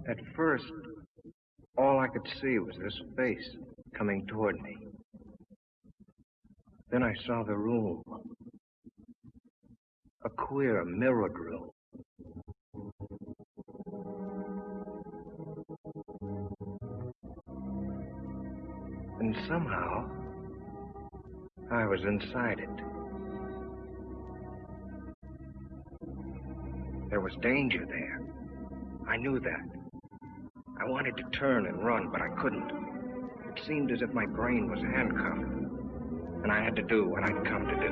At first, all I could see was this face coming toward me. Then I saw the room. A queer, mirrored room. And somehow, I was inside it. There was danger there. I knew that. I wanted to turn and run, but I couldn't. It seemed as if my brain was handcuffed, and I had to do what I'd come to do.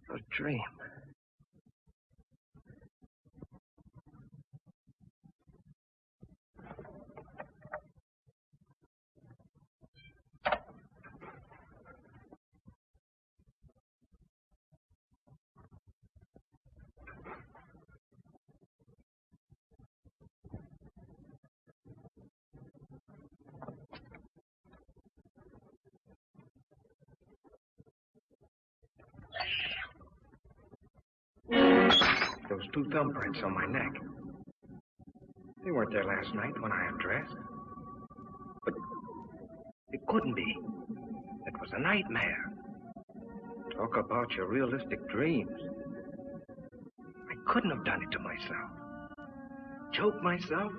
A dream. Those two thumbprints on my neck. They weren't there last night when I undressed. But it couldn't be. It was a nightmare. Talk about your realistic dreams. I couldn't have done it to myself. Choke myself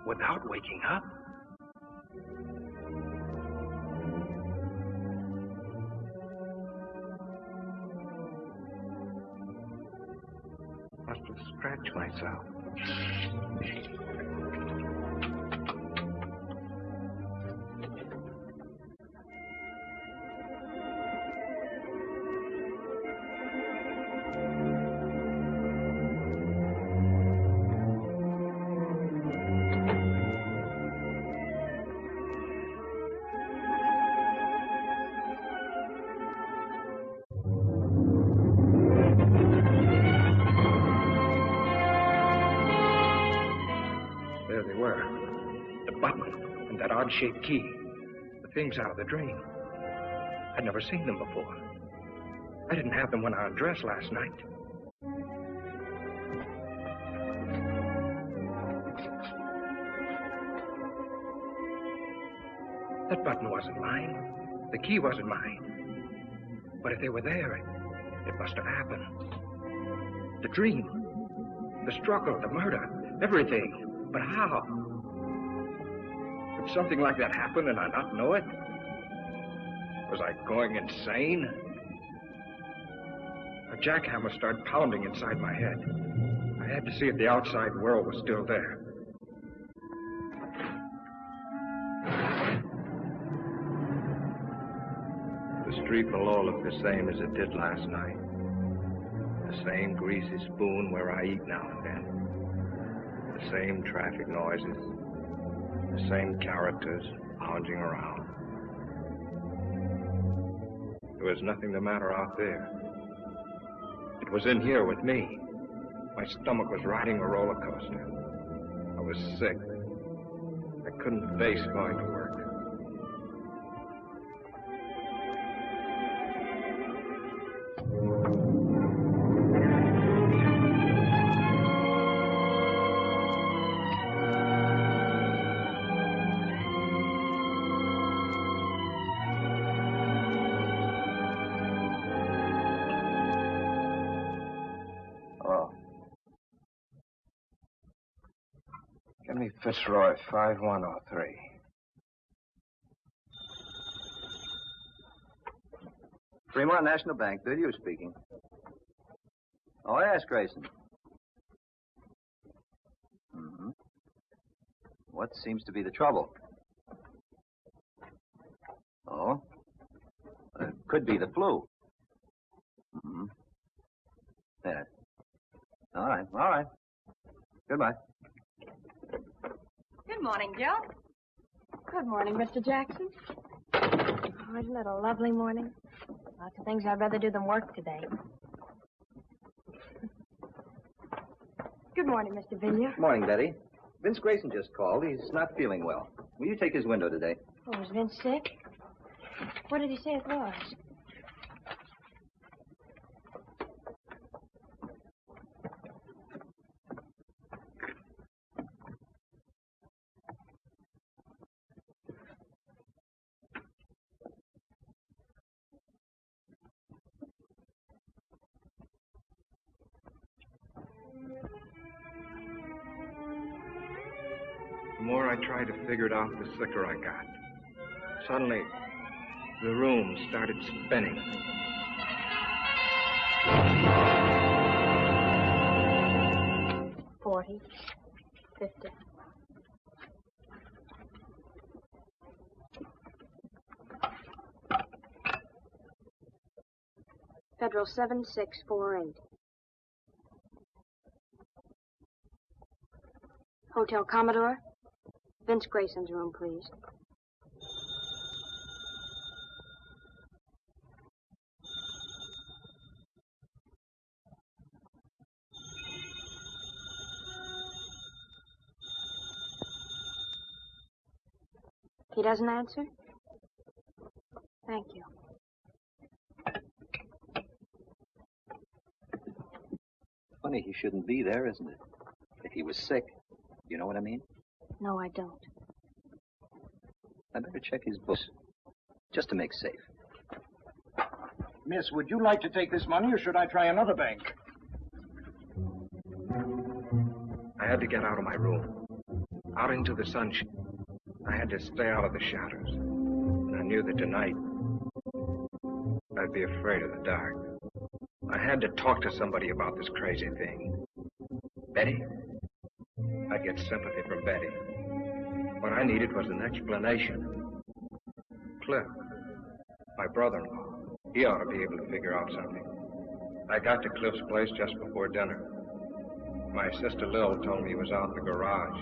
without waking up. Must have scratched myself. Odd-shaped key. The things out of the dream. I'd never seen them before. I didn't have them when I undressed last night. That button wasn't mine. The key wasn't mine. But if they were there, it must have happened. The dream. The struggle, the murder, everything. But how? Could something like that happen and I not know it? Was I going insane? A jackhammer started pounding inside my head. I had to see if the outside world was still there. The street below looked the same as it did last night. The same greasy spoon where I eat now and then. The same traffic noises. The same characters lounging around. There was nothing the matter out there. It was in here with me. My stomach was riding a roller coaster. I was sick. I couldn't face going to work. Fitzroy, 5103. Fremont National Bank, Bill speaking. Oh, yes, Grayson. Mm-hmm. What seems to be the trouble? Oh? It could be the flu. Mm-hmm. Yes. All right. Goodbye. Good morning, Joe. Good morning, Mr. Jackson. Oh, isn't it a lovely morning? Lots of things I'd rather do than work today. Good morning, Mr. Villiers. Morning, Betty. Vince Grayson just called. He's not feeling well. Will you take his window today? Oh, is Vince sick? What did he say it was? The more I tried to figure it out, the sicker I got. Suddenly, the room started spinning. $40, $50. Federal 7648. Hotel Commodore. Vince Grayson's room, please. He doesn't answer? Thank you. Funny he shouldn't be there, isn't it? If he was sick. You know what I mean? No, I don't. I better check his books, just to make safe. Miss, would you like to take this money, or should I try another bank? I had to get out of my room, out into the sunshine. I had to stay out of the shadows. And I knew that tonight, I'd be afraid of the dark. I had to talk to somebody about this crazy thing. Betty? I'd get sympathy from Betty. What I needed was an explanation. Cliff, my brother-in-law, he ought to be able to figure out something. I got to Cliff's place just before dinner. My sister Lil told me he was out in the garage.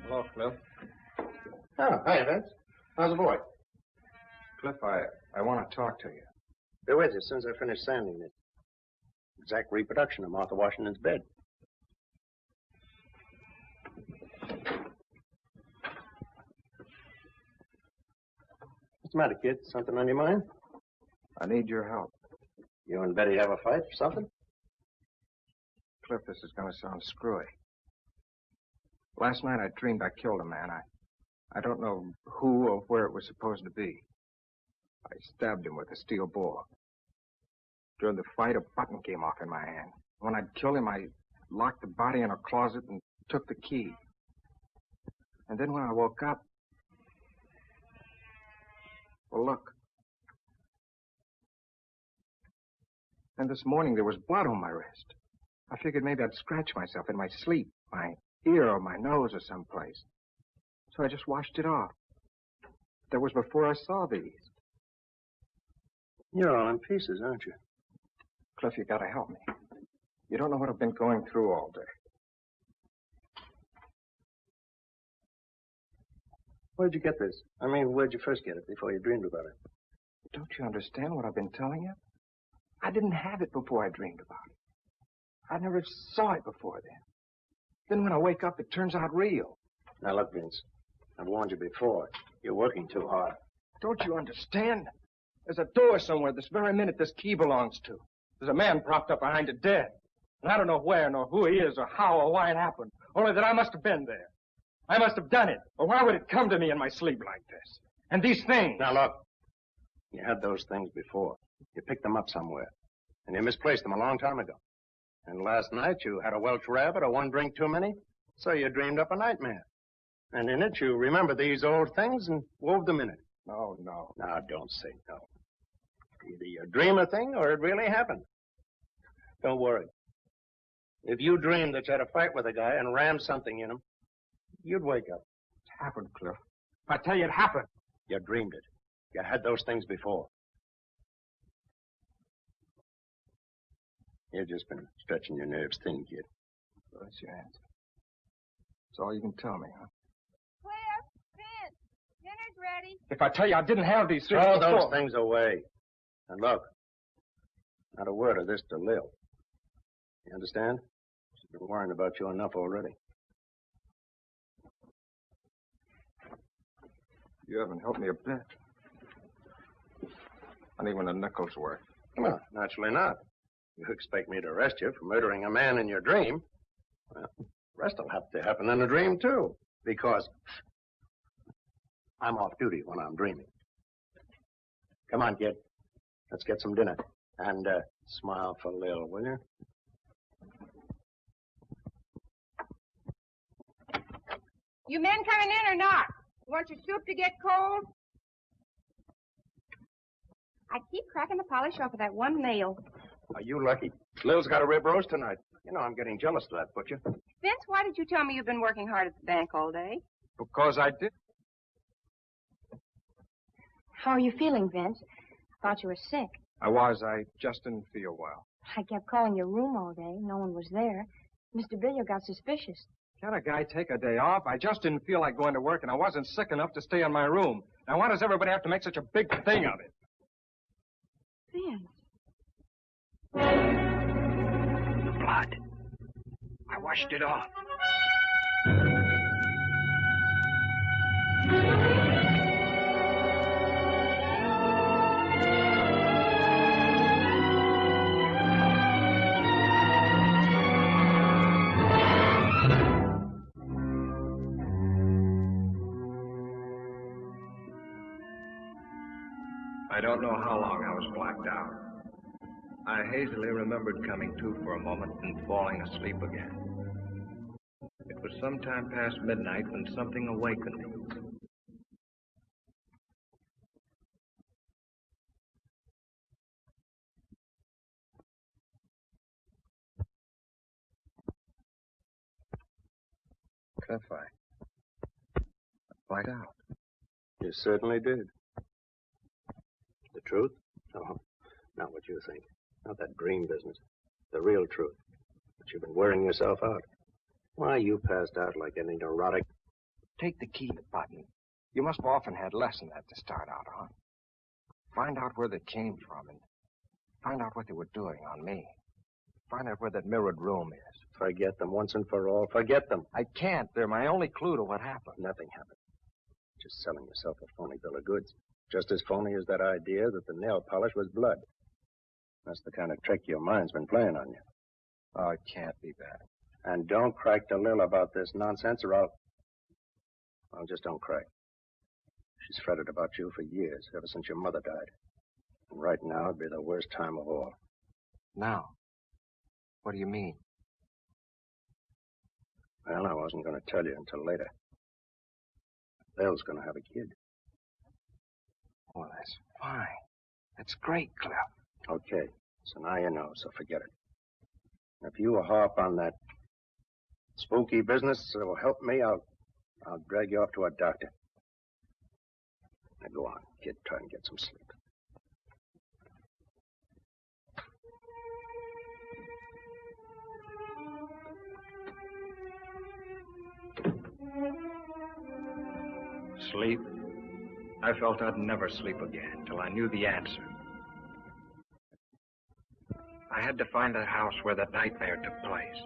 Hello, Cliff. Oh, hi, Vince. How's the boy? Cliff, I want to talk to you. Be with you as soon as I finish sanding it. Exact reproduction of Martha Washington's bed. What's the matter, kid? Something on your mind? I need your help. You and Betty have a fight or something? Cliff, this is going to sound screwy. Last night I dreamed I killed a man. I don't know who or where it was supposed to be. I stabbed him with a steel bore. During the fight, a button came off in my hand. When I'd killed him, I locked the body in a closet and took the key. And then when I woke up... Well, look. And this morning there was blood on my wrist. I figured maybe I'd scratch myself in my sleep, my ear or my nose or someplace. So I just washed it off. That was before I saw these. You're all in pieces, aren't you? Cliff, you gotta help me. You don't know what I've been going through all day. Where'd you get this? I mean, where'd you first get it before you dreamed about it? Don't you understand what I've been telling you? I didn't have it before I dreamed about it. I never saw it before then. Then when I wake up, it turns out real. Now, look, Vince. I've warned you before. You're working too hard. Don't you understand? There's a door somewhere this very minute this key belongs to. There's a man propped up behind it dead. And I don't know where, nor who he is, or how, or why it happened. Only that I must have been there. I must have done it. Or why would it come to me in my sleep like this? And these things... Now, look. You had those things before. You picked them up somewhere. And you misplaced them a long time ago. And last night you had a Welsh rabbit or one drink too many, so you dreamed up a nightmare. And in it you remembered these old things and wove them in it. No, no. Now, don't say no. Either you dream a thing or it really happened. Don't worry. If you dreamed that you had a fight with a guy and rammed something in him, you'd wake up. It happened, Cliff. I tell you, it happened. You dreamed it. You had those things before. You've just been stretching your nerves thin, kid. So that's your answer. That's all you can tell me, huh? Cliff, Vince, dinner's ready. If I tell you I didn't have these things Throw before... those things away. And look, not a word of this to Lil. You understand? She's been worrying about you enough already. You haven't helped me a bit. Not even a nickel's worth. Well, naturally not. You expect me to arrest you for murdering a man in your dream? Well, the rest will have to happen in a dream, too. Because I'm off duty when I'm dreaming. Come on, kid. Let's get some dinner. And smile for Lil, will you? You men coming in or not? You want your soup to get cold? I keep cracking the polish off of that one nail. Are you lucky? Lil's got a rib roast tonight. You know I'm getting jealous of that, butcher. Vince, why did you tell me you've been working hard at the bank all day? Because I did. How are you feeling, Vince? I thought you were sick. I was. I just didn't feel well. I kept calling your room all day. No one was there. Mr. Billiard got suspicious. Can't a guy take a day off? I just didn't feel like going to work, and I wasn't sick enough to stay in my room. Now, why does everybody have to make such a big thing of it? Vince. Blood. I washed it off. I don't know how long I was blacked out. I hazily remembered coming to for a moment and falling asleep again. It was sometime past midnight when something awakened me. Cliff, I blacked out. You certainly did. The truth? Oh, not what you think. Not that dream business. The real truth. But you've been wearing yourself out. Why, you passed out like any neurotic. Take the key to the button. You must have often had less than that to start out on. Find out where they came from and find out what they were doing on me. Find out where that mirrored room is. Forget them once and for all. Forget them. I can't. They're my only clue to what happened. Nothing happened. Just selling yourself a phony bill of goods. Just as phony as that idea that the nail polish was blood. That's the kind of trick your mind's been playing on you. Oh, it can't be that. And don't crack to Lil about this nonsense or I'll just don't crack. She's fretted about you for years, ever since your mother died. And right now it'd be the worst time of all. Now? What do you mean? Well, I wasn't going to tell you until later. Bill's going to have a kid. Well, that's fine. That's great, Cliff. Okay, so now you know, so forget it. If you harp on that spooky business that will help me, I'll drag you off to a doctor. Now go on, kid, try and get some sleep. Sleep? I felt I'd never sleep again till I knew the answer. I had to find the house where that nightmare took place.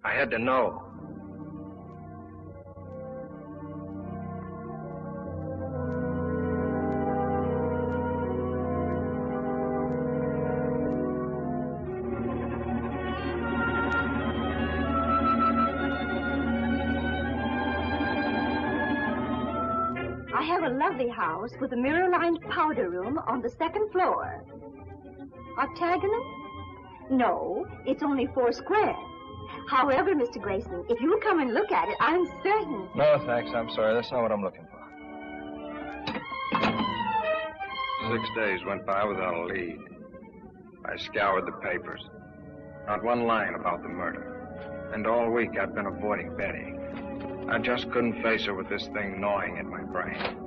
I had to know. I have a lovely house with a mirror-lined powder room on the second floor. Octagonal? No, it's only 4 square. However, Mr. Grayson, if you'll come and look at it, I'm certain... No, thanks. I'm sorry. That's not what I'm looking for. 6 days went by without a lead. I scoured the papers. Not one line about the murder. And all week I'd been avoiding Betty. I just couldn't face her with this thing gnawing at my brain.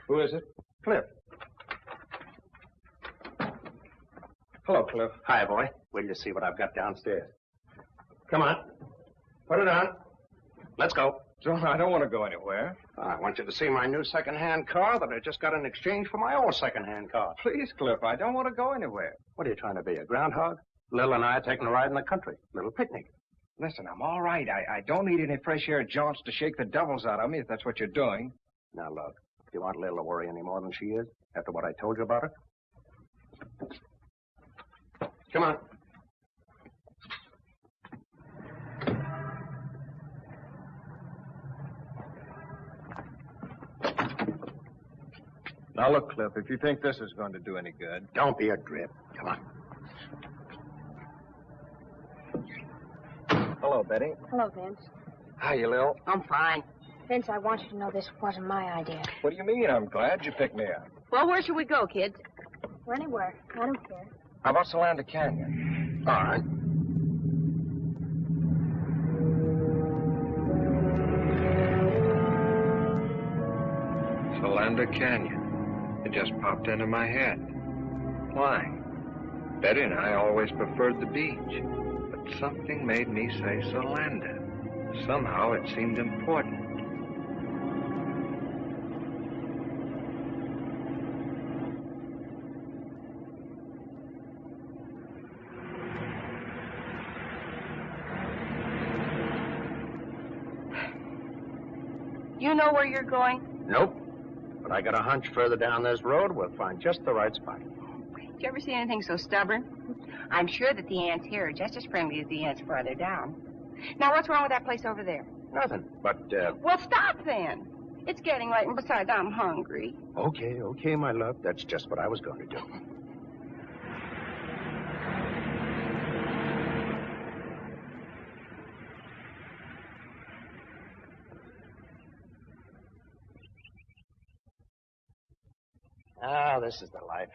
Who is it? Cliff. Hello, Cliff. Hi, boy. Wait till you see what I've got downstairs. Come on. Put it on. Let's go. John, I don't want to go anywhere. I want you to see my new second-hand car that I just got in exchange for my old second-hand car. Please, Cliff, I don't want to go anywhere. What are you trying to be, a groundhog? Lil and I are taking a ride in the country. Little picnic. Listen, I'm all right. I don't need any fresh air jaunts to shake the devils out of me, if that's what you're doing. Now, look, do you want Lil to worry any more than she is after what I told you about her? Come on. Now, look, Cliff, if you think this is going to do any good... Don't be a drip. Come on. Hello, Betty. Hello, Vince. Hi, Lil. I'm fine. Vince, I want you to know this wasn't my idea. What do you mean? I'm glad you picked me up. Well, where should we go, kids? Or anywhere. I don't care. How about Solanda Canyon? All right. Solanda Canyon. It just popped into my head. Why? Betty and I always preferred the beach. But something made me say Solanda. Somehow it seemed important. You know where you're going? Nope. But I got a hunch further down this road, we'll find just the right spot. Did you ever see anything so stubborn? I'm sure that the ants here are just as friendly as the ants farther down. Now, what's wrong with that place over there? Nothing. But, Well, stop then. It's getting late, and besides, I'm hungry. Okay, my love. That's just what I was going to do. Ah, this is the life.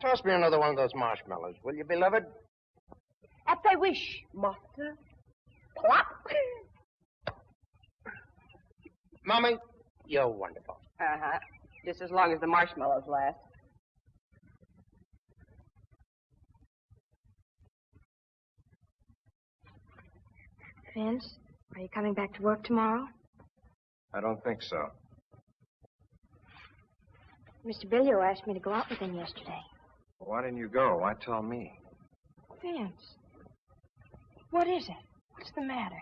Toss me another one of those marshmallows, will you, beloved? At thy wish, master. Plop. Mommy, you're wonderful. Uh-huh. Just as long as the marshmallows last. Vince, are you coming back to work tomorrow? I don't think so. Mr. Billio asked me to go out with him yesterday. Well, why didn't you go? Why tell me? Vince, what is it? What's the matter?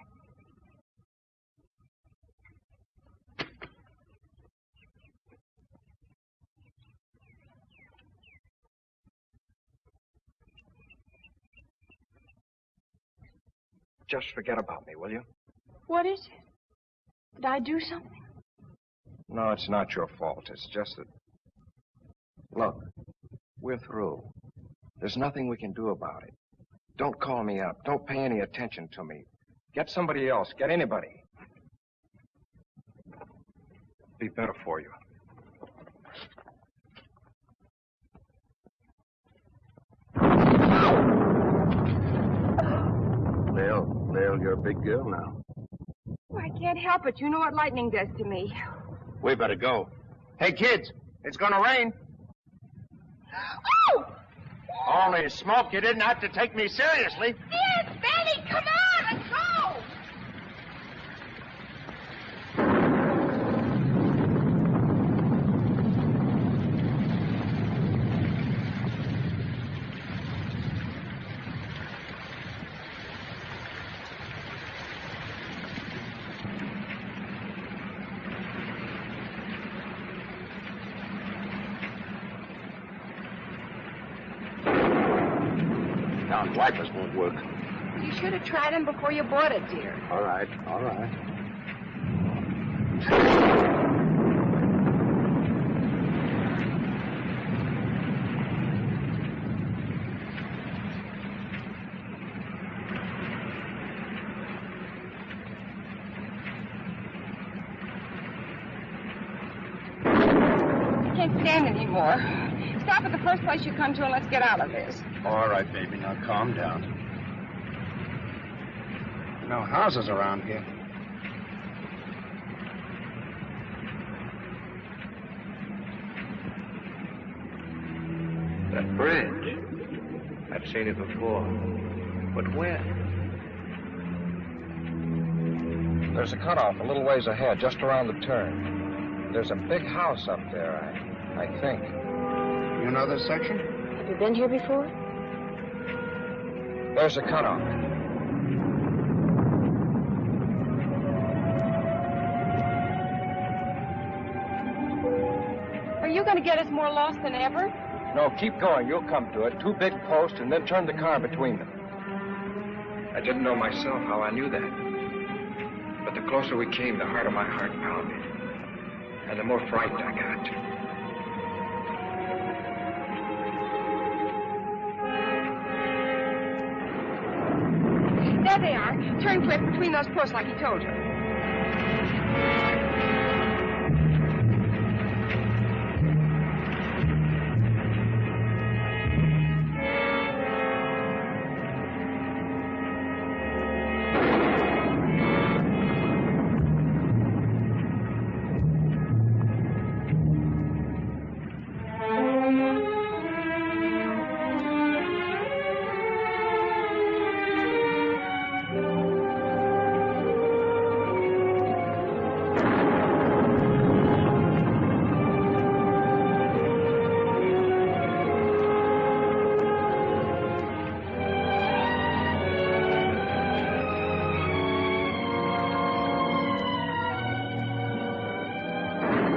Just forget about me, will you? What is it? Did I do something? No, it's not your fault. It's just that... Look, we're through. There's nothing we can do about it. Don't call me up. Don't pay any attention to me. Get somebody else. Get anybody. Be better for you. Lil, you're a big girl now. Oh, I can't help it. You know what lightning does to me. We better go. Hey, kids, it's gonna rain. Oh! Only smoke, you didn't have to take me seriously. Yes, Benny, come on, let's go! Now, wipers won't work. You should have tried them before you bought it, dear. All right, all right. I can't stand anymore. Stop at the first place you come to and let's get out of this. All right, baby, now calm down. No houses around here. That bridge. I've seen it before. But where? There's a cutoff a little ways ahead, just around the turn. There's a big house up there, I think. You know this section? Have you been here before? There's a cutoff. Are you going to get us more lost than ever? No, keep going. You'll come to it. 2 big posts, and then turn the car between them. I didn't know myself how I knew that. But the closer we came, the harder my heart pounded. And the more frightened I got. There they are. Turn Cliff between those posts like he told you.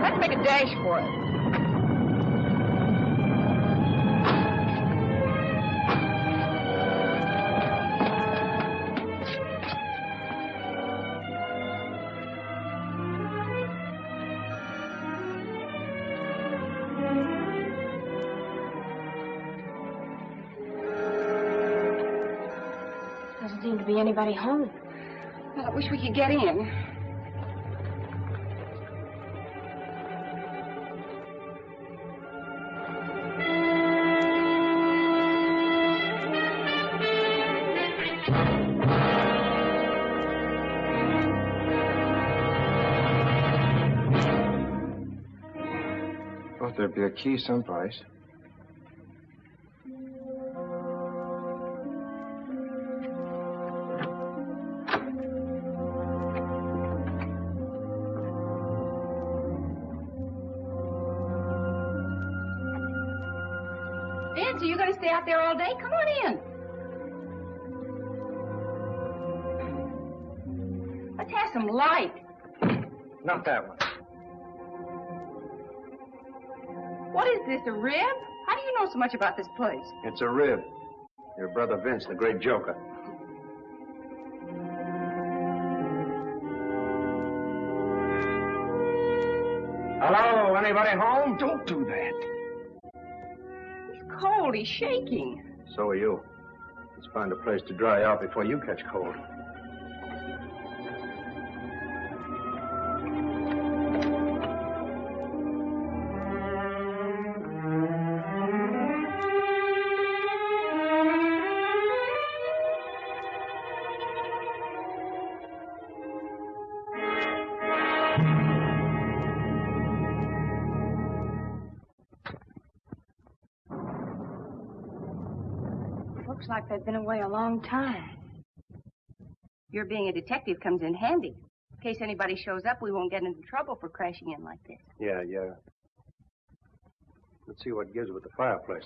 Let's make a dash for it. Doesn't seem to be anybody home. Well, I wish we could get in. Thought there'd be a key someplace. Vince, are you going to stay out there all day? Come on in. Let's have some light. Not that one. What is this, a rib? How do you know so much about this place? It's a rib. Your brother Vince, the great joker. anybody home? Don't do that. He's cold. He's shaking. So are you. Let's find a place to dry out before you catch cold. Looks like they've been away a long time. Your being a detective comes in handy. In case anybody shows up, we won't get into trouble for crashing in like this. Yeah. Let's see what gives with the fireplace.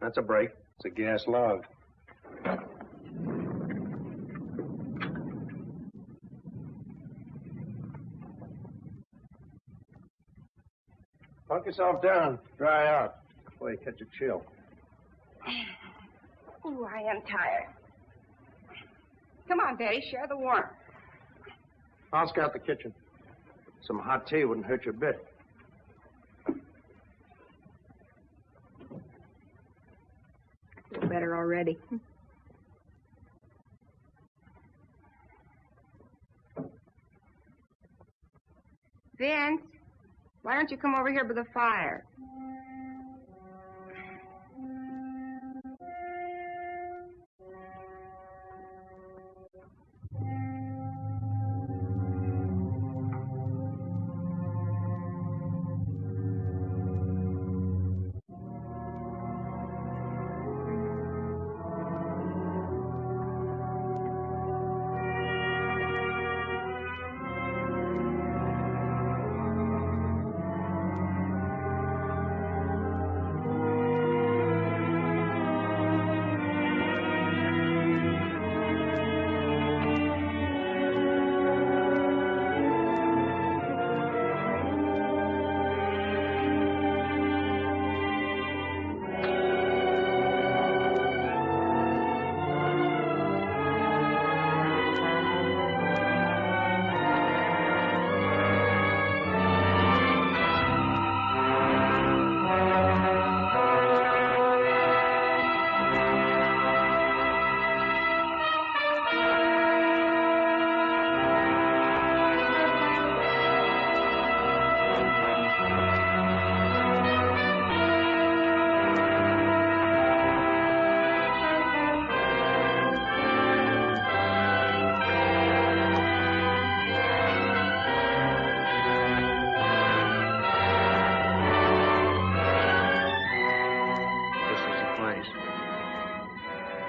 That's a break. It's a gas log. Punk yourself down. Dry out before you catch a chill. Oh, I am tired. Come on, Betty, share the warmth. I'll scout the kitchen. Some hot tea wouldn't hurt you a bit. I feel better already. Vince, why don't you come over here by the fire?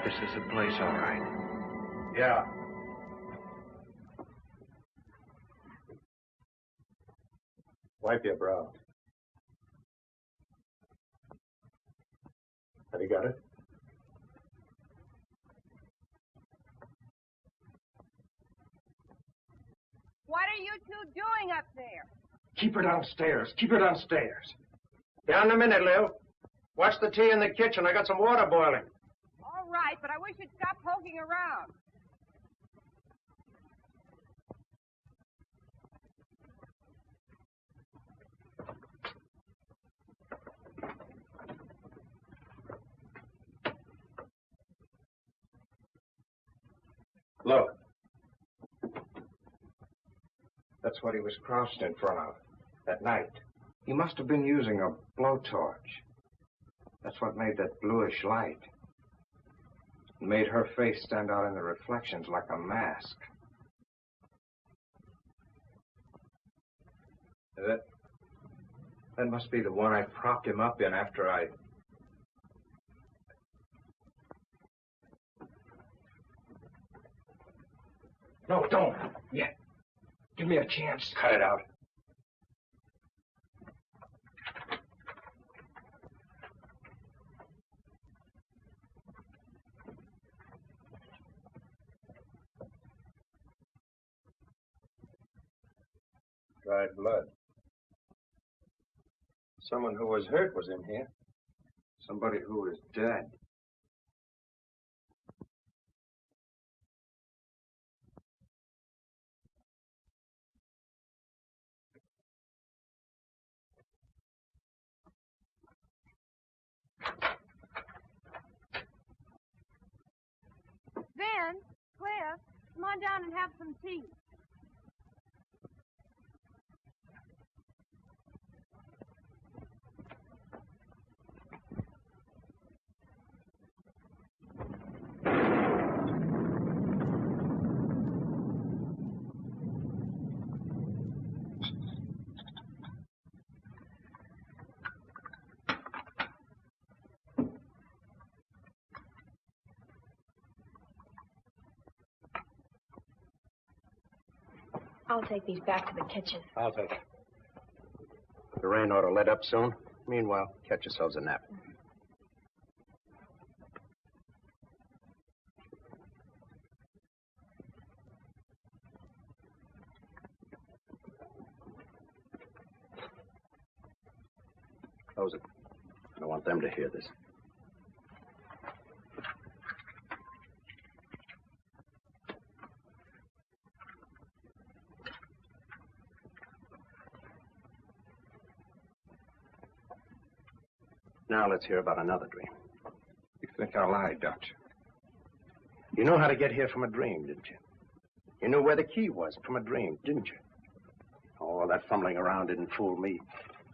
This is the place, all right. Yeah. Wipe your brow. Have you got it? What are you two doing up there? Keep her downstairs. Keep her downstairs. Down in a minute, Lil. Watch the tea in the kitchen. I got some water boiling. All right, but I wish you'd stop poking around. Look. That's what he was crouched in front of that night. He must have been using a blowtorch. That's what made that bluish light. It made her face stand out in the reflections like a mask. That must be the one I propped him up in after I... No, don't. Yet. Give me a chance. Cut it out. Dried blood. Someone who was hurt was in here. Somebody who is dead. Vince, Cliff, come on down and have some tea. I'll take these back to the kitchen. I'll take it. The rain ought to let up soon. Meanwhile, catch yourselves a nap. Close it. I don't want them to hear this. Now let's hear about another dream. You think I lied, don't you? You know how to get here from a dream, didn't you? You knew where the key was from a dream, didn't you? Oh, that fumbling around didn't fool me.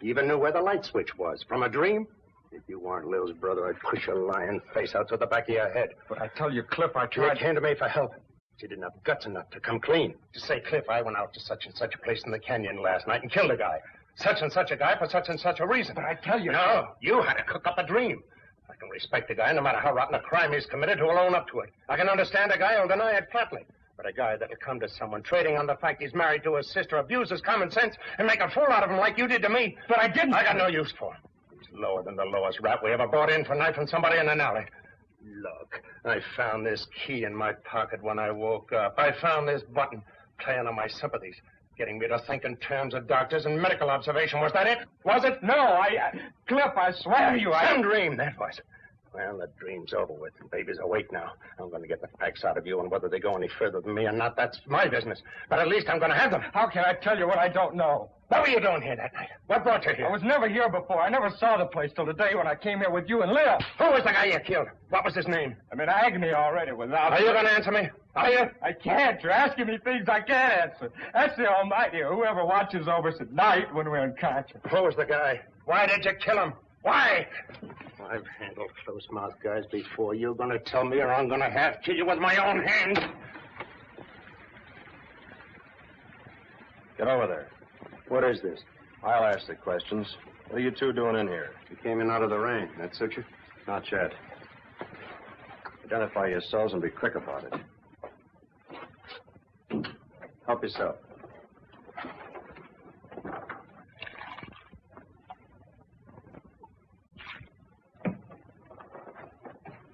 You even knew where the light switch was from a dream. If you weren't Lil's brother, I'd push your lying face out to the back of your head. But I tell you, Cliff, I tried. You came to me for help. But you didn't have guts enough to come clean. To say, Cliff, I went out to such and such a place in the canyon last night and killed a guy. Such and such a guy for such and such a reason. But I tell you... No, you had to cook up a dream. I can respect a guy, no matter how rotten a crime he's committed, who will own up to it. I can understand a guy who'll deny it flatly. But a guy that'll come to someone trading on the fact he's married to his sister, abuse his common sense, and make a fool out of him like you did to me. But I didn't... I got no use for him. He's lower than the lowest rat we ever brought in for knifing somebody in an alley. Look, I found this key in my pocket when I woke up. I found this button, playing on my sympathies. Getting me to think in terms of doctors and medical observation. Was that it? Was it? No, Cliff, I swear to you, Some dream, that was. Well, the dream's over with. The baby's awake now. I'm going to get the facts out of you, and whether they go any further than me or not, that's my business. But at least I'm going to have them. How can I tell you what I don't know? What were you doing here that night? What brought you here? I was never here before. I never saw the place till today when I came here with you and Lil. Who was the guy you killed? What was his name? I'm in agony already without... Are you going to answer me? Are you? I can't. You're asking me things I can't answer. That's the Almighty, or whoever watches over us at night when we're unconscious. Who was the guy? Why did you kill him? Why? I've handled close-mouthed guys before. You're going to tell me, or I'm going to have to kill you with my own hands. Get over there. What is this? I'll ask the questions. What are you two doing in here? You came in out of the rain. That suit you? Not yet. Identify yourselves and be quick about it. Help yourself.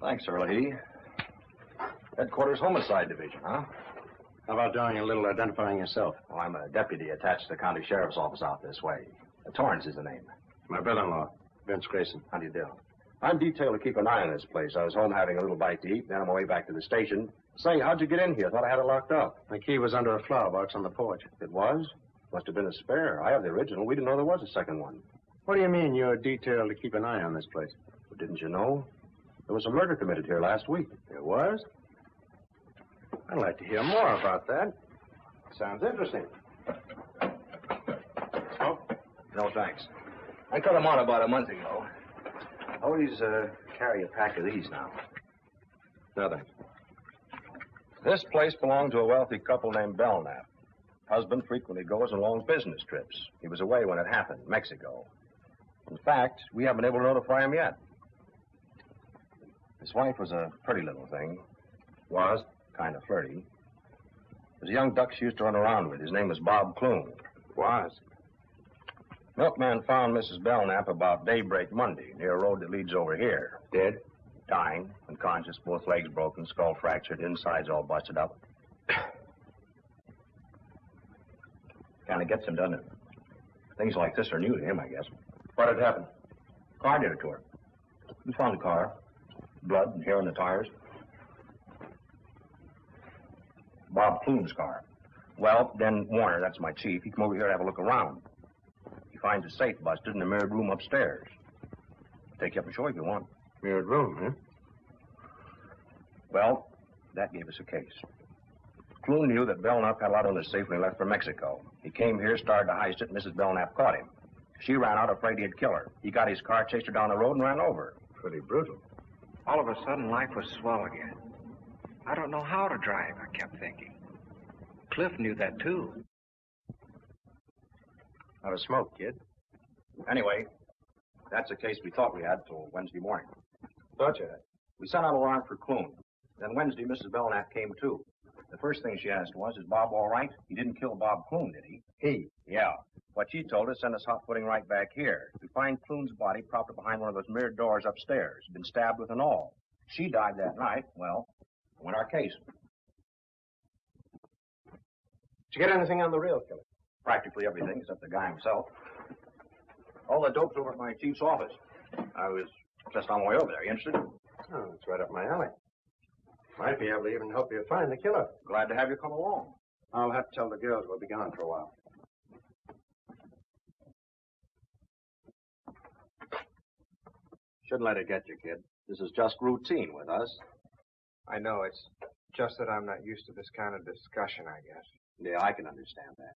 Thanks, Early. Headquarters Homicide Division, huh? How about doing a little identifying yourself? Well, I'm a deputy attached to the county sheriff's office out this way. Torrance is the name. My brother-in-law, Vince Grayson. How do you do? I'm detailed to keep an eye on this place. I was home having a little bite to eat, then on my way back to the station. Say, how'd you get in here? Thought I had it locked up. The key was under a flower box on the porch. It was? Must have been a spare. I have the original. We didn't know there was a second one. What do you mean you're detailed to keep an eye on this place? Well, didn't you know? There was a murder committed here last week. There was? I'd like to hear more about that. Sounds interesting. Oh? No, thanks. I cut them on about a month ago. Always carry a pack of these now. Nothing. This place belonged to a wealthy couple named Belknap. Husband frequently goes on long business trips. He was away when it happened, Mexico. In fact, we haven't been able to notify him yet. His wife was a pretty little thing. Was kind of flirty. There's a young duck she used to run around with. His name was Bob Clune. Was? Milkman found Mrs. Belknap about daybreak Monday, near a road that leads over here. Dead? Dying, unconscious, both legs broken, skull fractured, insides all busted up. Kind of gets him, doesn't it? Things like this are new to him, I guess. What had happened? Car did it to her. We found the car. Blood and hair on the tires. Bob Clune's car. Well, then Warner, that's my chief, he come over here to have a look around. He finds a safe busted in the mirrored room upstairs. Take you up and show you if you want. Mirrored room, huh? Well, That gave us a case. Clune knew that Belknap had a lot on his safe when he left for Mexico. He came here, started to heist it, and Mrs. Belknap caught him. She ran out afraid he'd kill her. He got his car, chased her down the road, and ran over her. Pretty brutal. All of a sudden, life was swell again. I don't know how to drive, I kept thinking. Cliff knew that, too. Not a smoke, kid. Anyway, that's the case we thought we had till Wednesday morning. Thought you had. We sent out a warrant for Clune. Then Wednesday, Mrs. Belknap came, too. The first thing she asked was, is Bob all right? He didn't kill Bob Clune, did he? He? Yeah. What she told us sent us hot-footing right back here. We find Clune's body propped up behind one of those mirrored doors upstairs. Been stabbed with an awl. She died that night. Well, win our case. Did you get anything on the real killer? Practically everything except the guy himself. All the dope's over at my chief's office. I was just on the way over there. You interested? Oh, it's right up my alley. Might be able to even help you find the killer. Glad to have you come along. I'll have to tell the girls we'll be gone for a while. Shouldn't let it get you, kid. This is just routine with us. I know, it's just that I'm not used to this kind of discussion, I guess. Yeah, I can understand that.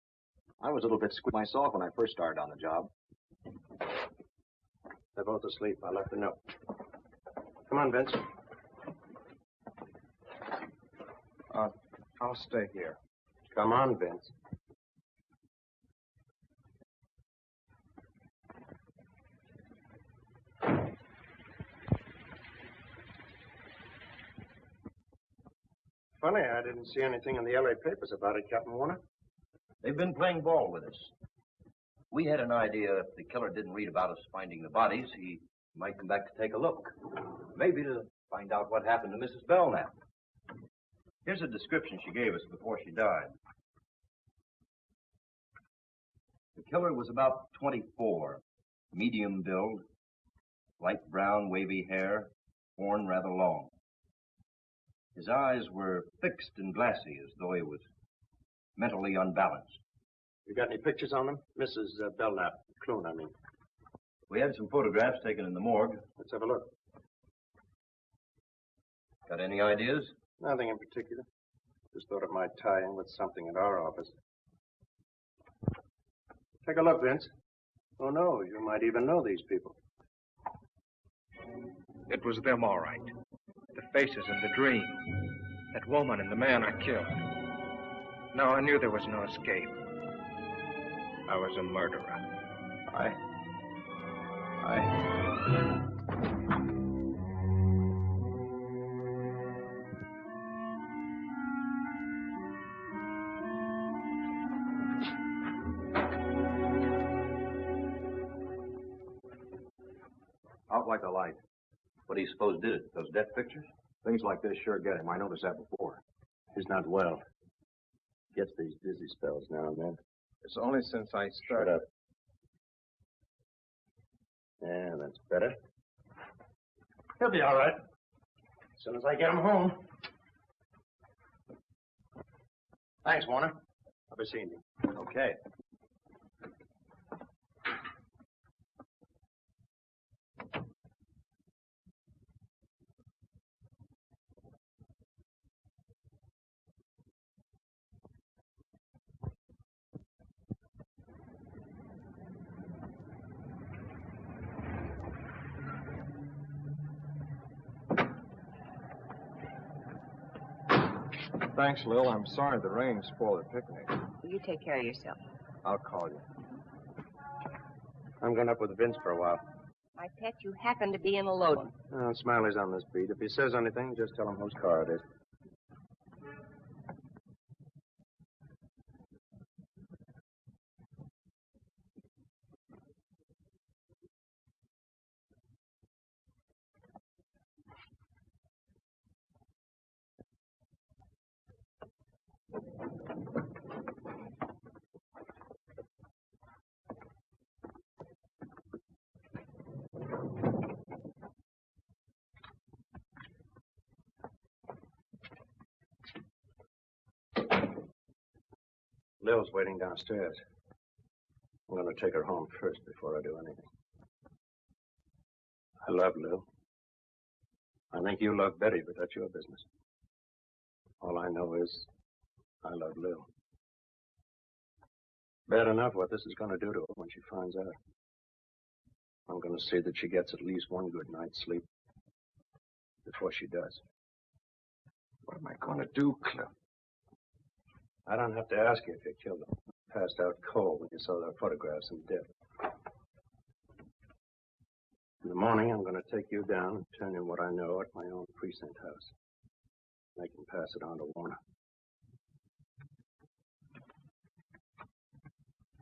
I was a little bit squeaked myself when I first started on the job. They're both asleep. I left a note. Come on, Vince. I'll stay here. Come on, Vince. Funny, I didn't see anything in the LA papers about it, Captain Warner. They've been playing ball with us. We had an idea if the killer didn't read about us finding the bodies, he might come back to take a look. Maybe to find out what happened to Mrs. Belknap. Here's a description she gave us before she died. The killer was about 24, medium build, light brown, wavy hair, worn rather long. His eyes were fixed and glassy, as though he was mentally unbalanced. You got any pictures on them? Mrs. Belknap, Clune, I mean. We had some photographs taken in the morgue. Let's have a look. Got any ideas? Nothing in particular. Just thought it might tie in with something at our office. Take a look, Vince. Oh, no, you might even know these people. It was them, all right. The faces in the dream. That woman and the man I killed. No, I knew there was no escape. I was a murderer. Out like a light. What do you suppose did it? Those death pictures? Things like this sure get him. I noticed that before. He's not well. Gets these dizzy spells now and then. It's only since I Shut started. up. Yeah, that's better. He'll be all right. As soon as I get him home. Thanks, Warner. I'll be seeing you. Okay. Thanks, Lil. I'm sorry the rain spoiled the picnic. You take care of yourself. I'll call you. I'm going up with Vince for a while. My pet, you happen to be in a load. Oh, Smiley's on this beat. If he says anything, just tell him whose car it is. Lil's waiting downstairs. I'm going to take her home first before I do anything. I love Lil. I think you love Betty, but that's your business. All I know is I love Lil. Bad enough what this is going to do to her when she finds out. I'm going to see that she gets at least one good night's sleep before she does. What am I going to do, Cliff? I don't have to ask you if you killed him. Passed out cold when you saw their photographs and dead. In the morning, I'm going to take you down and turn in what I know at my own precinct house. I can pass it on to Warner.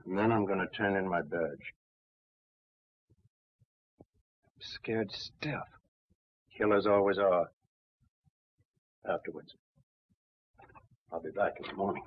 And then I'm going to turn in my badge. I'm scared stiff. Killers always are. Afterwards. I'll be back in the morning.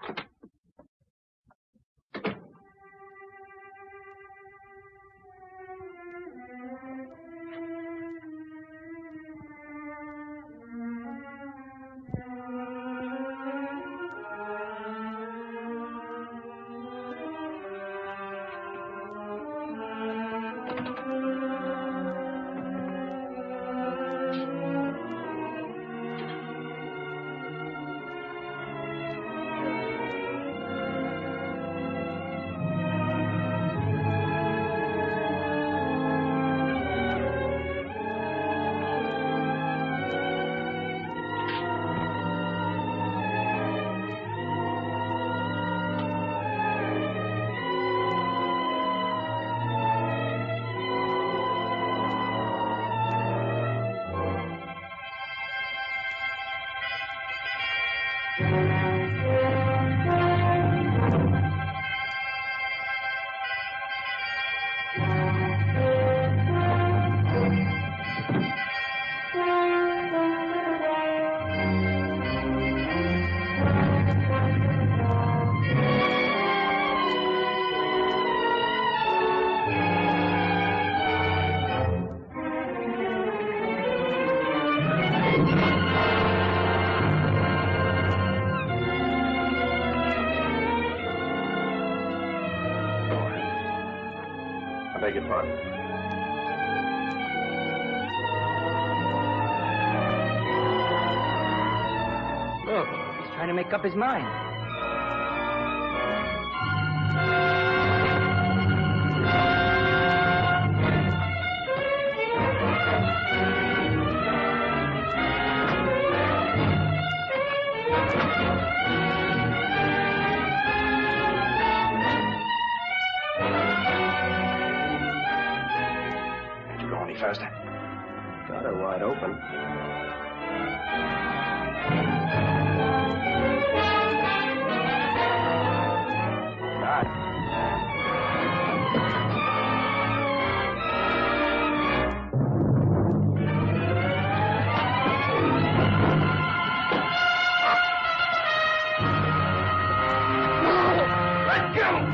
Beg your pardon. Look, he's trying to make up his mind. Faster. Got her wide open. Let go!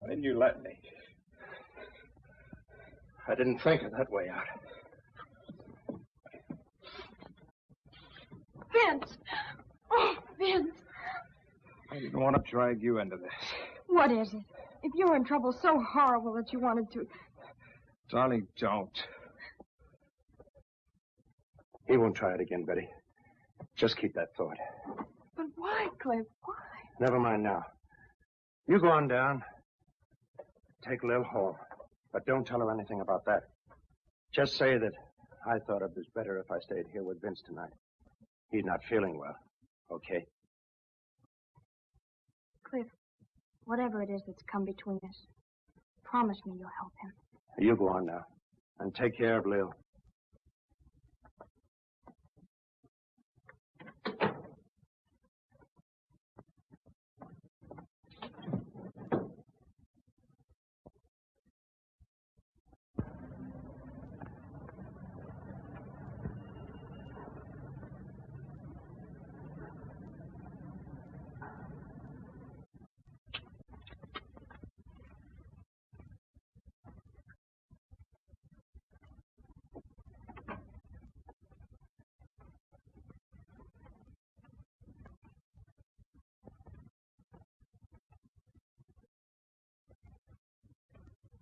Why didn't you let me? I didn't think of that way out. Vince! Oh, Vince! I didn't want to drag you into this. What is it? If you're in trouble so horrible that you wanted to... Darling, don't. He won't try it again, Betty. Just keep that thought. But why, Cliff? Why? Never mind now. You go on down. Take Lil home. But don't tell her anything about that. Just say that I thought it was better if I stayed here with Vince tonight. He's not feeling well. Okay? Cliff, whatever it is that's come between us, promise me you'll help him. You go on now. And take care of Lil.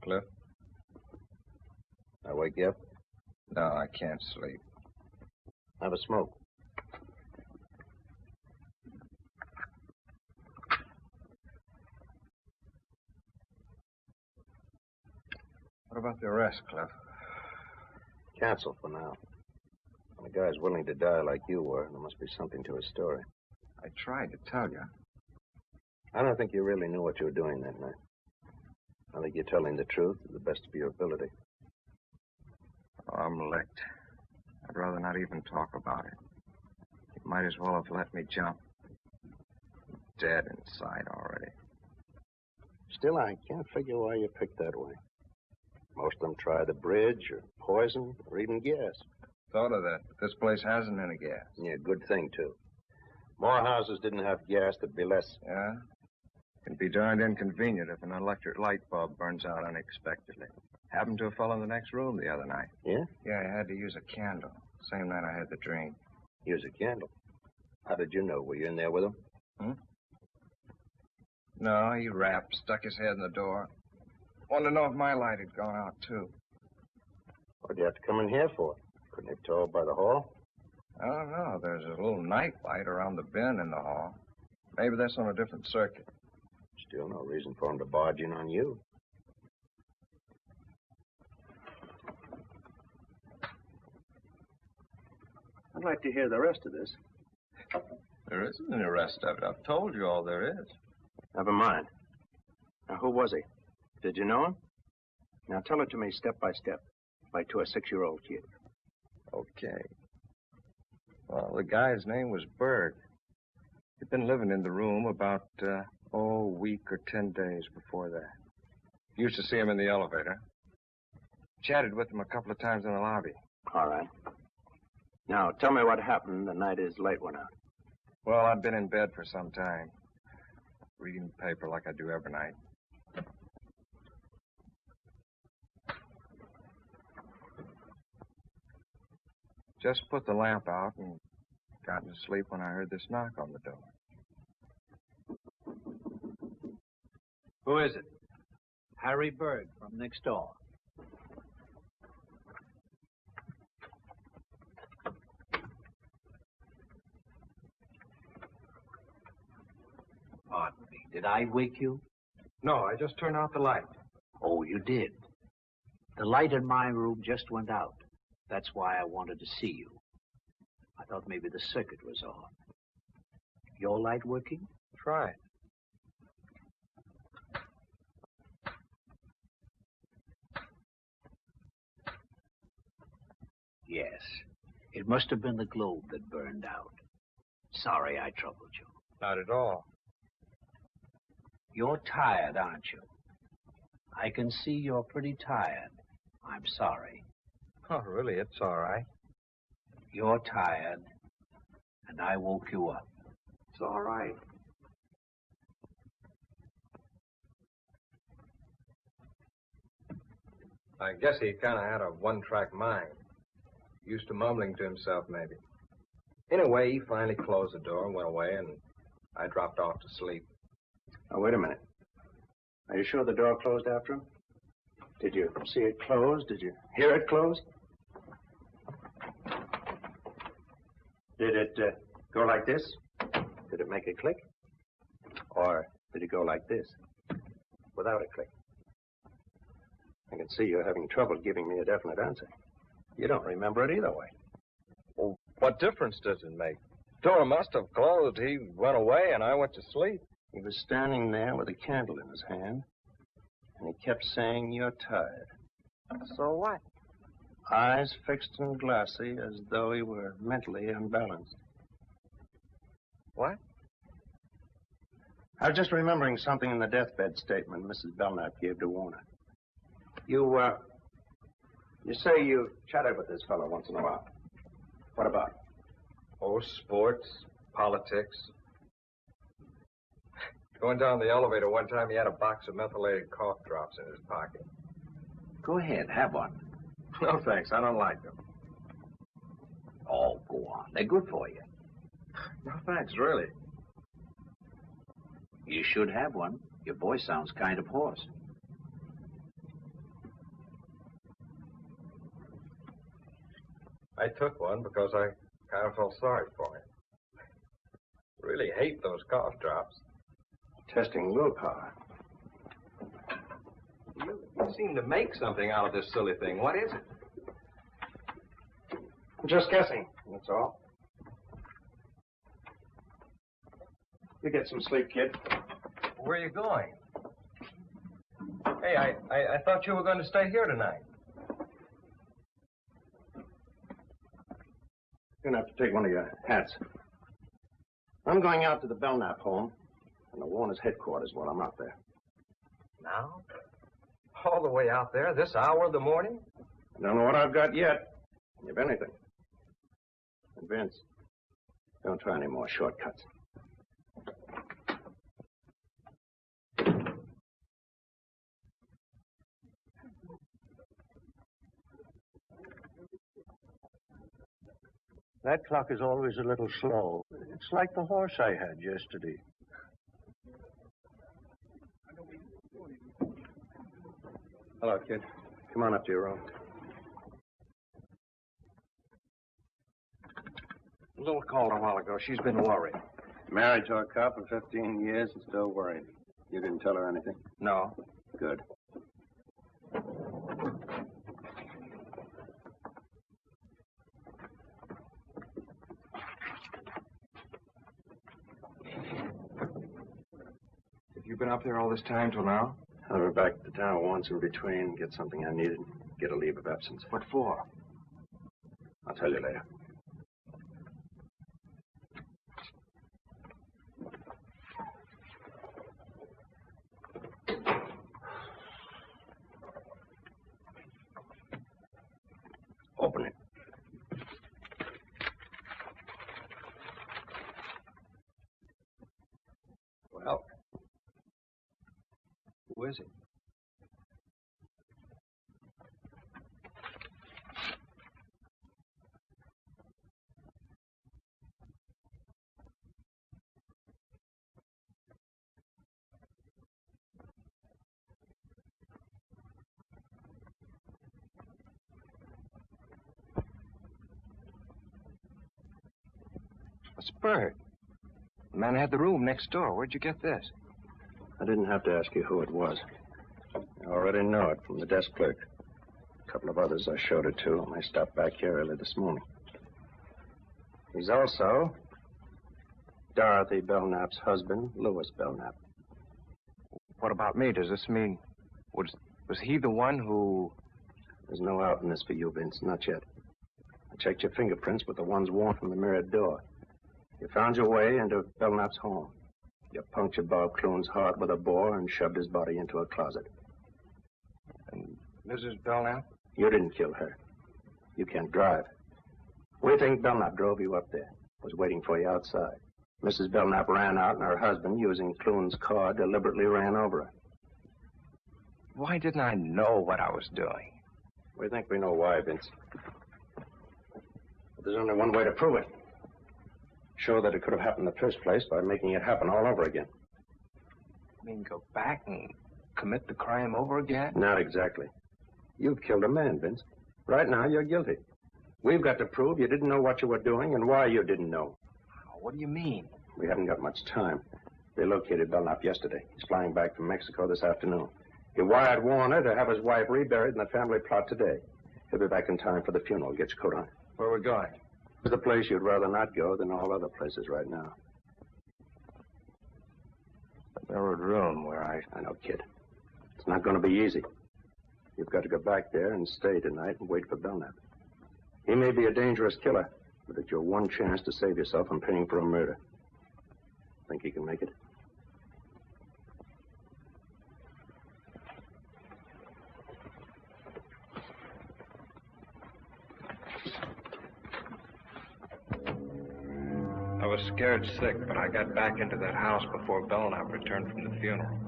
Cliff. I wake you up? No, I can't sleep. Have a smoke. What about the arrest, Cliff? Cancel for now. When a guy's willing to die like you were, there must be something to his story. I tried to tell you. I don't think you really knew what you were doing that night. I think you're telling the truth to the best of your ability. Oh, I'm licked. I'd rather not even talk about it. You might as well have let me jump. I'm dead inside already. Still, I can't figure why you picked that way. Most of them try the bridge or poison or even gas. Thought of that, but this place hasn't any gas. Yeah, good thing, too. More houses didn't have gas, there'd be less. Yeah? It'd be darned inconvenient if an electric light bulb burns out unexpectedly. Happened to a fellow in the next room the other night. Yeah? Yeah, I had to use a candle. Same night I had the dream. Use a candle. How did you know? Were you in there with him? No, he rapped, stuck his head in the door. Wanted to know if my light had gone out, too. What'd you have to come in here for? Couldn't you tow by the hall? I don't know. There's a little night light around the bin in the hall. Maybe that's on a different circuit. Still no reason for him to barge in on you. I'd like to hear the rest of this. There isn't any rest of it. I've told you all there is. Never mind. Now, who was he? Did you know him? Now, tell it to me step by step, like to a 6-year-old kid. Okay. Well, the guy's name was Berg. He'd been living in the room about, a week or 10 days before that. Used to see him in the elevator. Chatted with him a couple of times in the lobby. All right. Now, tell me what happened the night his light went out. Well, I'd been in bed for some time, reading the paper like I do every night. Just put the lamp out and got to sleep when I heard this knock on the door. Who is it? Harry Berg from next door. Pardon me. Did I wake you? No, I just turned out the light. Oh, you did. The light in my room just went out. That's why I wanted to see you. I thought maybe the circuit was off. Your light working? Try it. Yes. It must have been the globe that burned out. Sorry I troubled you. Not at all. You're tired, aren't you? I can see you're pretty tired. I'm sorry. Oh, really? It's all right. You're tired, and I woke you up. It's all right. I guess he kind of had a one-track mind. Used to mumbling to himself, maybe. Anyway, he finally closed the door and went away, and I dropped off to sleep. Now, wait a minute. Are you sure the door closed after him? Did you see it close? Did you hear it close? Did it go like this? Did it make a click? Or did it go like this, without a click? I can see you're having trouble giving me a definite answer. You don't remember it either way. Well, what difference does it make? Door must have closed. He went away, and I went to sleep. He was standing there with a candle in his hand, and he kept saying, "You're tired." So what? Eyes fixed and glassy, as though he were mentally unbalanced. What? I was just remembering something in the deathbed statement Mrs. Belknap gave to Warner. You say you chatted with this fellow once in a while. What about? Oh, sports, politics. Going down the elevator one time, he had a box of methylated cough drops in his pocket. Go ahead, have one. No, thanks. I don't like them. Oh, go on. They're good for you. No, thanks, really. You should have one. Your voice sounds kind of hoarse. I took one because I kind of felt sorry for him. Really hate those cough drops. Testing willpower. You seem to make something out of this silly thing. What is it? I'm just guessing, that's all. You get some sleep, kid. Where are you going? Hey, I thought you were going to stay here tonight. You're going to have to take one of your hats. I'm going out to the Belknap home and the Warner's headquarters while I'm out there. Now? All the way out there, this hour of the morning? I don't know what I've got yet, if anything. And Vince, don't try any more shortcuts. That clock is always a little slow. It's like the horse I had yesterday. Hello, kid. Come on up to your room. A little called a while ago. She's been worried. Married to a cop for 15 years and still worried. You didn't tell her anything? No. Good. Have you been up there all this time till now? I went back to town once in between, get something I needed, get a leave of absence. What for? I'll tell you later. Open it. Well, who is it? It's Bert. The man had the room next door. Where'd you get this? I didn't have to ask you who it was. I already know it from the desk clerk. A couple of others I showed it to when I stopped back here early this morning. He's also Dorothy Belknap's husband, Louis Belknap. What about me? Does this mean... Was he the one who... There's no out in this for you, Vince. Not yet. I checked your fingerprints with the ones worn from the mirrored door. You found your way into Belknap's home. You punctured Bob Clune's heart with a bore and shoved his body into a closet. And Mrs. Belknap? You didn't kill her. You can't drive. We think Belknap drove you up there, was waiting for you outside. Mrs. Belknap ran out, and her husband, using Clune's car, deliberately ran over her. Why didn't I know what I was doing? We think we know why, Vince. But there's only one way to prove it. Show that it could have happened in the first place by making it happen all over again. You mean go back and commit the crime over again? Not exactly. You've killed a man, Vince. Right now, you're guilty. We've got to prove you didn't know what you were doing and why you didn't know. What do you mean? We haven't got much time. They located Belknap yesterday. He's flying back from Mexico this afternoon. He wired Warner to have his wife reburied in the family plot today. He'll be back in time for the funeral. Get your coat on. Where are we going? It's a place you'd rather not go than all other places right now. The mirrored room where I know, kid. It's not going to be easy. You've got to go back there and stay tonight and wait for Belknap. He may be a dangerous killer, but it's your one chance to save yourself from paying for a murder. Think he can make it? I was scared sick, but I got back into that house before Belknap returned from the funeral.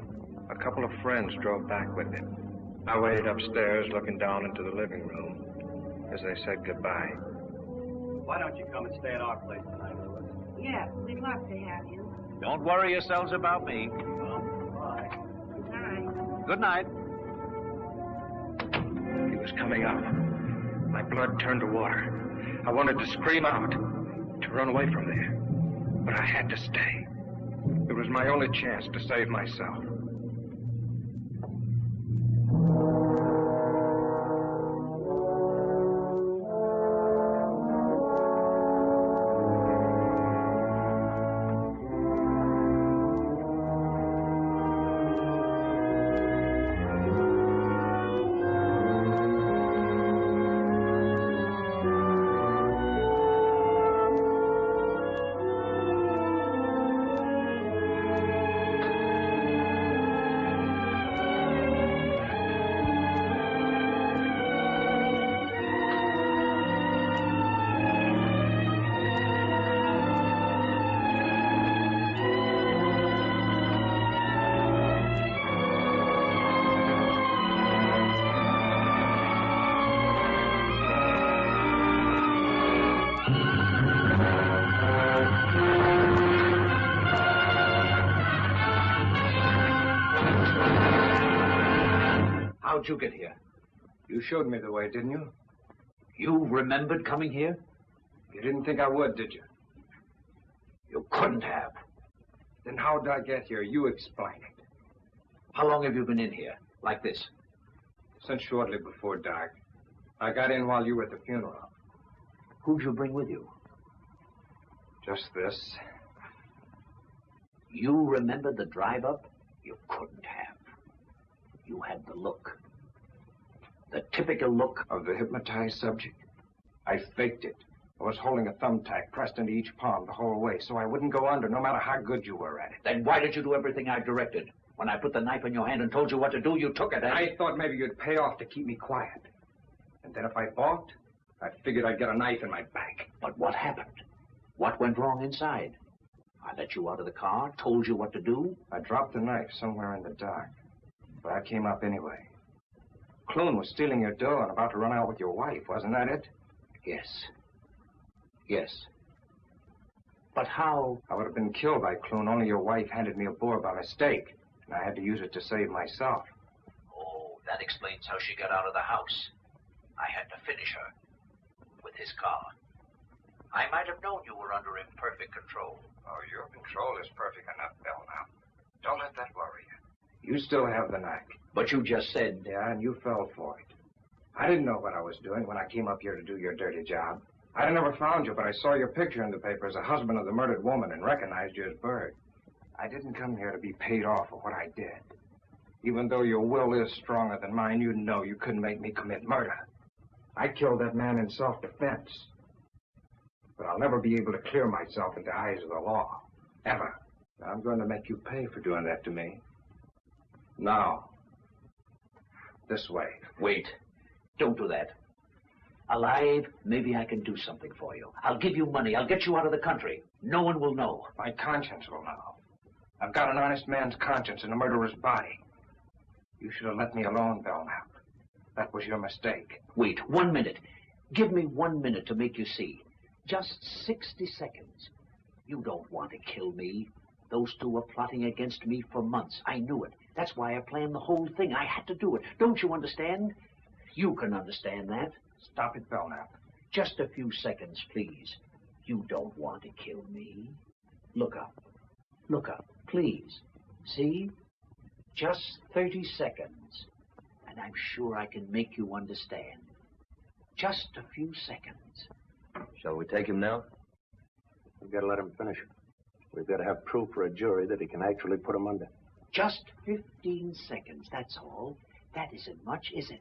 A couple of friends drove back with him. I waited upstairs, looking down into the living room as they said goodbye. Why don't you come and stay at our place tonight, Louis? Yes, we'd love to have you. Don't worry yourselves about me. Well, bye. All right. Good night. He was coming up. My blood turned to water. I wanted to scream out, to run away from there. But I had to stay. It was my only chance to save myself. How'd you get here? You showed me the way, didn't you? You remembered coming here? You didn't think I would, did you? You couldn't have. Then how'd I get here? You explain it. How long have you been in here, like this? Since shortly before dark. I got in while you were at the funeral. Who'd you bring with you? Just this. You remember the drive-up? You couldn't have. You had the look. The typical look of the hypnotized subject. I faked it. I was holding a thumbtack pressed into each palm the whole way, so I wouldn't go under, no matter how good you were at it. Then why did you do everything I directed? When I put the knife in your hand and told you what to do, you took it, eh? I thought maybe you'd pay off to keep me quiet. And then if I balked, I figured I'd get a knife in my back. But what happened? What went wrong inside? I let you out of the car, told you what to do. I dropped the knife somewhere in the dark, but I came up anyway. Clune was stealing your dough and about to run out with your wife, wasn't that it? Yes. Yes. But how? I would have been killed by Clune, only your wife handed me a boar by mistake, and I had to use it to save myself. Oh, that explains how she got out of the house. I had to finish her with his car. I might have known you were under imperfect control. Oh, your control is perfect enough, Bill, now. Don't let that worry you. You still have the knack. But you just said... Yeah, and you fell for it. I didn't know what I was doing when I came up here to do your dirty job. I'd never found you, but I saw your picture in the paper as a husband of the murdered woman and recognized you as Bird. I didn't come here to be paid off for what I did. Even though your will is stronger than mine, you know you couldn't make me commit murder. I killed that man in self-defense. But I'll never be able to clear myself in the eyes of the law. Ever. I'm going to make you pay for doing that to me. Now. This way. Wait. Don't do that. Alive, maybe I can do something for you. I'll give you money. I'll get you out of the country. No one will know. My conscience will know. I've got an honest man's conscience in a murderer's body. You should have let me alone, Belknap. That was your mistake. Wait, 1 minute. Give me 1 minute to make you see. Just 60 seconds. You don't want to kill me. Those two were plotting against me for months. I knew it. That's why I planned the whole thing. I had to do it. Don't you understand? You can understand that. Stop it, Belknap. Just a few seconds, please. You don't want to kill me. Look up. Look up, please. See? Just 30 seconds. And I'm sure I can make you understand. Just a few seconds. Shall we take him now? We've got to let him finish it. We've got to have proof for a jury that he can actually put him under. Just 15 seconds, that's all. That isn't much, is it?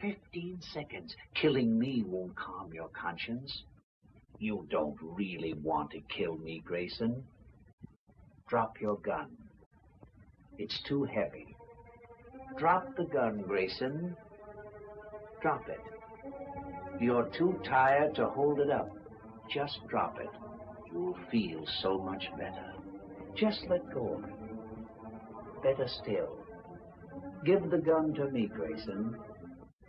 15 seconds. Killing me won't calm your conscience. You don't really want to kill me, Grayson. Drop your gun. It's too heavy. Drop the gun, Grayson. Drop it. You're too tired to hold it up. Just drop it. You'll feel so much better. Just let go of it. Better still. Give the gun to me, Grayson.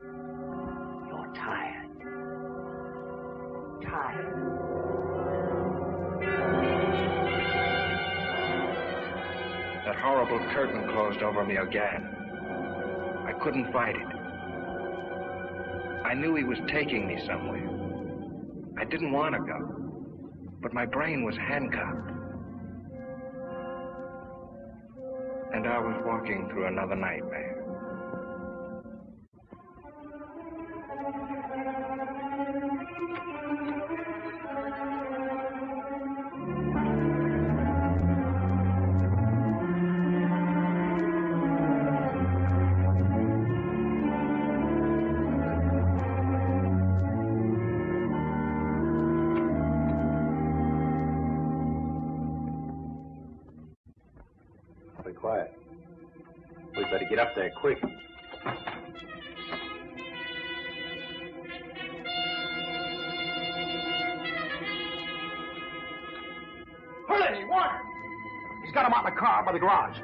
You're tired. Tired. That horrible curtain closed over me again. I couldn't fight it. I knew he was taking me somewhere. I didn't want to go, but my brain was handcuffed. And I was walking through another nightmare. Quiet. We better get up there quick. Hurry, water! He's got him out in the car by the garage.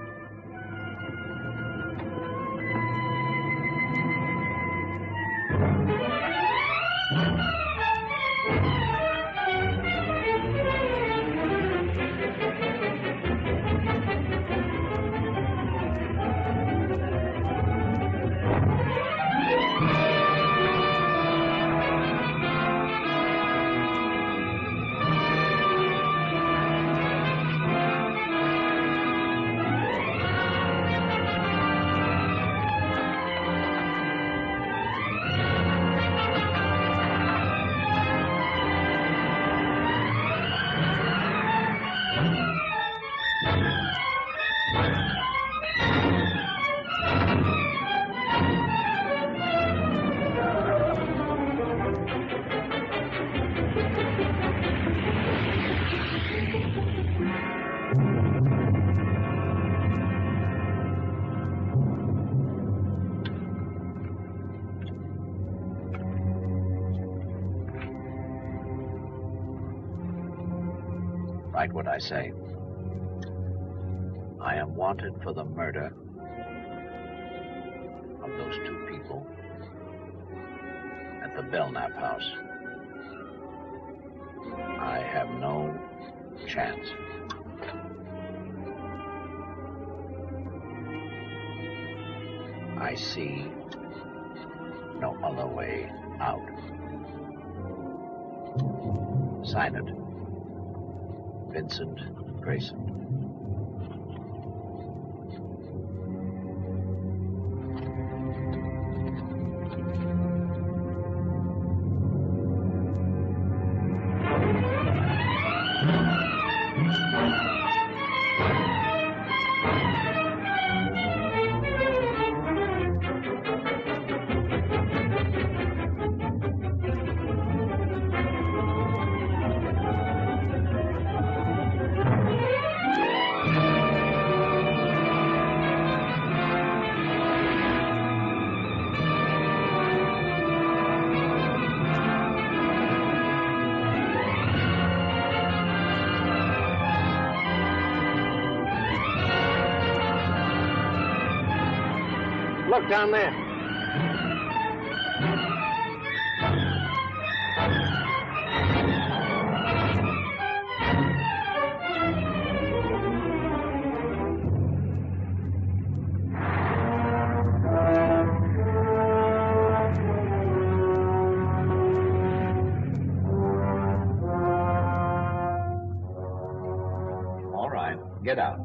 Write what I say. I am wanted for the murder of those two people at the Belknap house. I have no chance. I see no other way out. Sign it. Vincent Grayson. Look down there. All right, get out.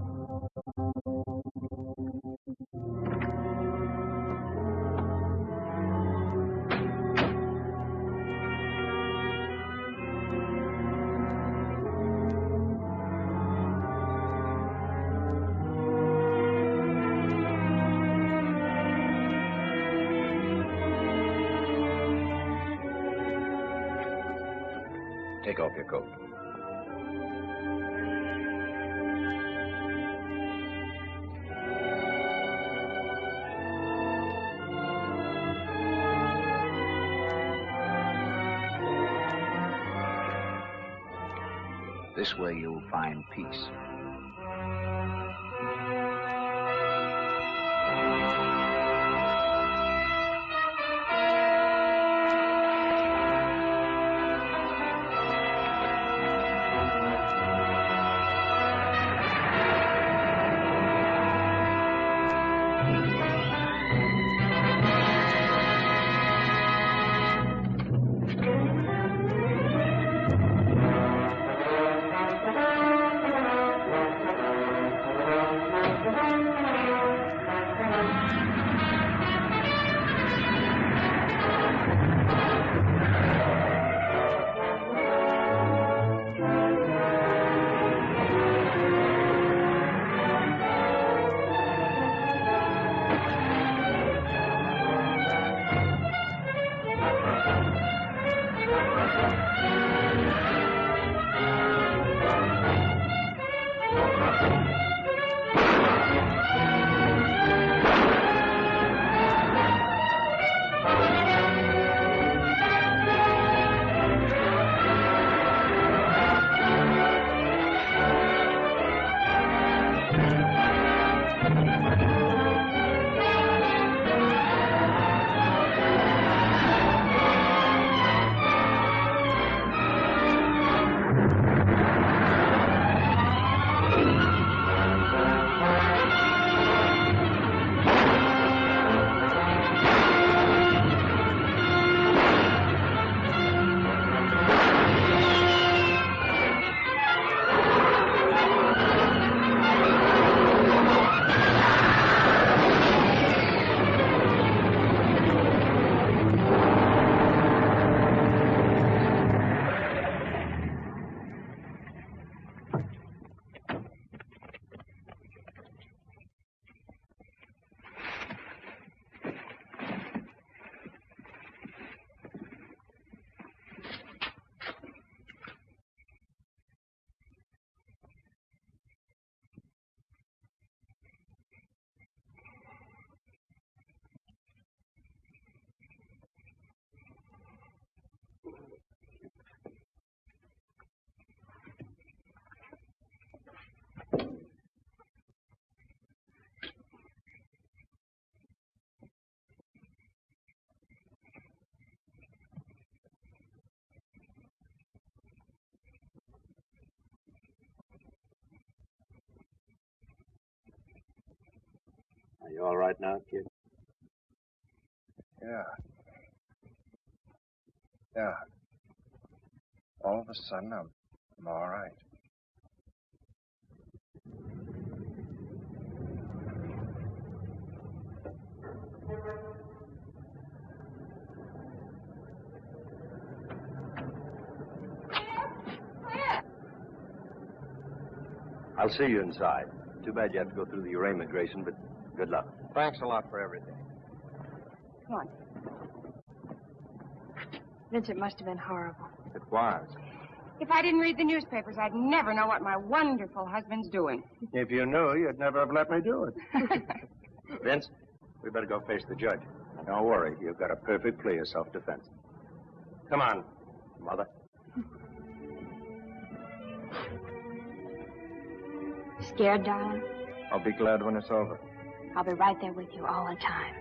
Take off your coat. This way you'll find peace. Are you all right now, kid? Yeah. Yeah. All of a sudden, I'm all right. I'll see you inside. Too bad you have to go through the arraignment, Grayson, but good luck. Thanks a lot for everything. Come on. Vince, it must have been horrible. It was. If I didn't read the newspapers, I'd never know what my wonderful husband's doing. If you knew, you'd never have let me do it. Vince, we better go face the judge. Don't worry. You've got a perfect plea of self-defense. Come on, Mother. Scared, darling? I'll be glad when it's over. I'll be right there with you all the time.